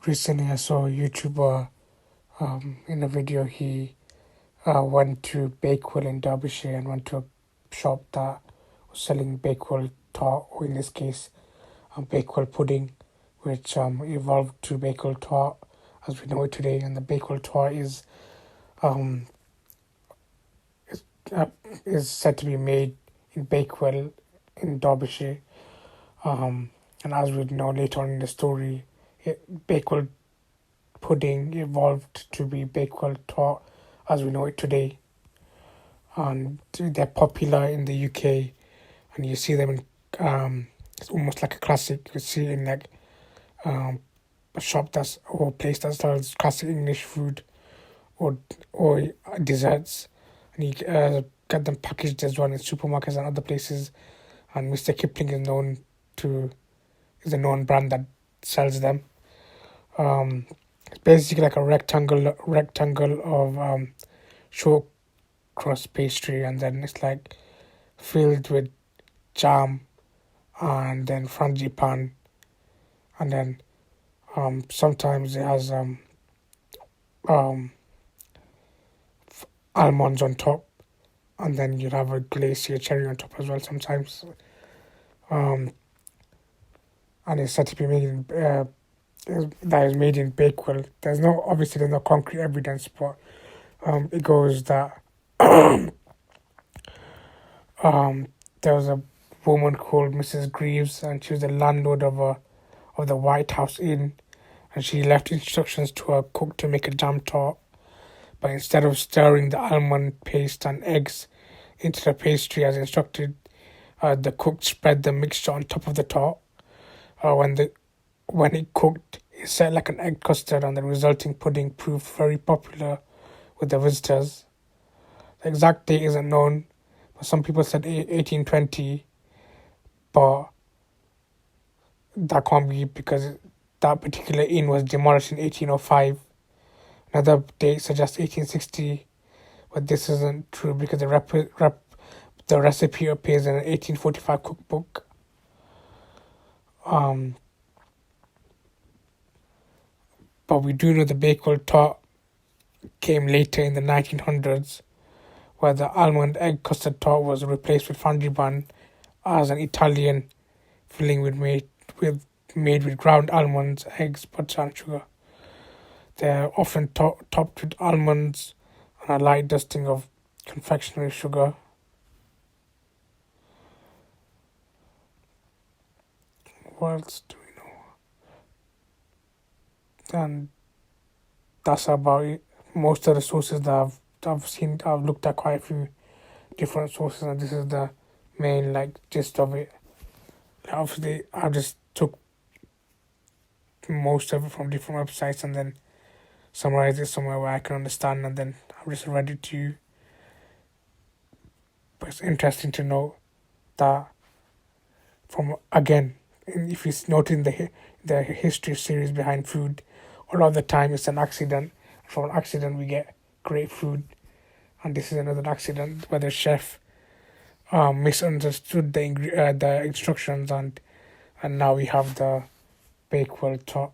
Recently, I saw a YouTuber in a video. He went to Bakewell in Derbyshire and went to a shop that was selling Bakewell tart, or in this case, Bakewell pudding, which evolved to Bakewell tart as we know it today. And the Bakewell tart um, is, uh, is said to be made in Bakewell in Derbyshire. And as we know later on in the story, Bakewell pudding evolved to be Bakewell tart as we know it today. And they're popular in the UK, and you see them in it's almost like a classic. You see it in like um, a shop or a place that sells classic English food or desserts, and you get them packaged as well in supermarkets and other places. And Mr. Kipling is a known brand that sells them. It's basically like a rectangle of short crust pastry, and then it's like filled with jam and then frangipan, and then sometimes it has um almonds on top, and then you'd have a glacier cherry on top as well sometimes. Um, and it's said to be made in that is made in Bakewell. There's no concrete evidence, but it goes that there was a woman called Mrs. Greaves, and she was the landlord of the White House Inn, and she left instructions to her cook to make a jam tart. But instead of stirring the almond paste and eggs into the pastry as instructed, the cook spread the mixture on top of the tart. When it cooked, it set like an egg custard, and the resulting pudding proved very popular with the visitors. The exact date isn't known, but some people said 1820, but that can't be because that particular inn was demolished in 1805. Another date suggests 1860, but this isn't true because the recipe appears in an 1845 cookbook. But we do know the Bakewell tart came later in the 1900s, where the almond egg custard tart was replaced with frangipan as an Italian filling made with ground almonds, eggs, butter, and sugar. They're often topped with almonds and a light dusting of confectionery sugar. What else do we know? And that's about it. Most of the sources that I've looked at quite a few different sources, and this is the main gist of it. Obviously, I just took most of it from different websites and then summarized it somewhere where I can understand, and then I've just read it to you. But it's interesting to know that if you note in the history series behind food, a lot of the time it's an accident. From an accident we get great food, and this is another accident where the chef misunderstood the instructions, and now we have the Bakewell tart.